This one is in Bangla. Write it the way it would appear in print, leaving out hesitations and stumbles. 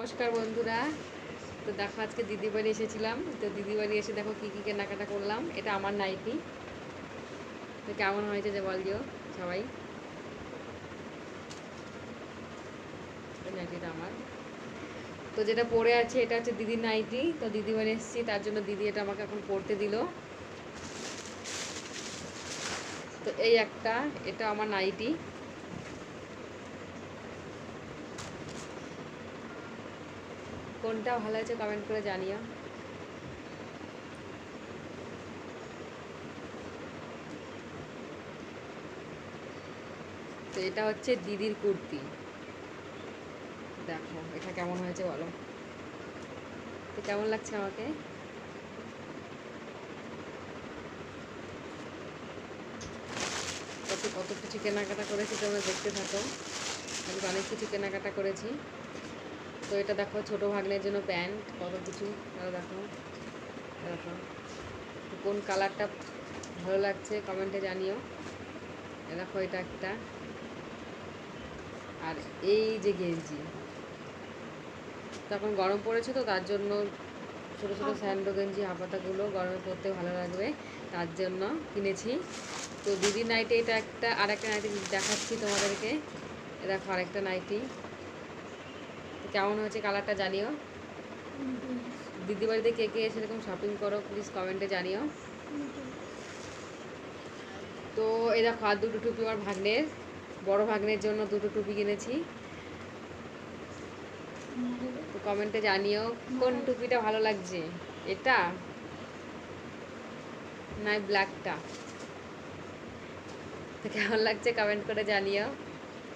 নমস্কার বন্ধুরা। তো দেখো আজকে দিদি বাড়ি এসেছিলাম। তো দিদি বাড়ি এসে দেখো কী কী কেনাকাটা করলাম। এটা আমার নাইটি। তো কেমন হয়েছে যে বল দিও সবাই। নাইটিটা আমার। তো যেটা পরে আছে এটা হচ্ছে দিদির নাইটি। তো দিদি বাড়ি এসেছি তার জন্য দিদি এটা আমাকে এখন পরতে দিল। তো এই একটা, এটা আমার নাইটি। কোনটা ভালো হয়েছে কমেন্ট করে জানিও। তো এটা হচ্ছে দিদির কুর্তি। দেখো এটা কেমন হয়েছে বলো। তো কেমন লাগছে আমাকে। কত কত কিছু কেনাকাটা করেছি তোমরা দেখতে থাকো। আমি অনেক কিছু কেনাকাটা করেছি। তো এটা দেখো ছোটো ভাগ্নের জন্য প্যান্ট, কত কিছু। দেখো দেখো তো কোন কালারটা ভালো লাগছে কমেন্টে জানিও। দেখো এটা একটা। আর এই যে গেঞ্জি, তখন গরম পড়েছে তো তার জন্য ছোটো ছোটো স্যান্ডো গেঞ্জি হাফাতাগুলো গরমে পরতে ভালো লাগবে তার জন্য কিনেছি। তো দিদির নাইটি এটা একটা, আর একটা নাইটি দেখাচ্ছি তোমাদেরকে। দেখো আরেকটা নাইটি। কেমন হয়েছে কালারটা জানিও। দিদি বাড়িতে কে কে সেরকম শপিং করো প্লিজ কমেন্টে জানিও। তো এই দেখো আর দুটো টুপি আমার ভাগ্নের, বড় ভাগ্নের জন্য দুটো টুপি কিনেছি। তো কমেন্টে জানিও কোন টুপিটা ভালো লাগছে, এটা না ব্ল্যাকটা। তো কেমন লাগছে কমেন্ট করে জানিও।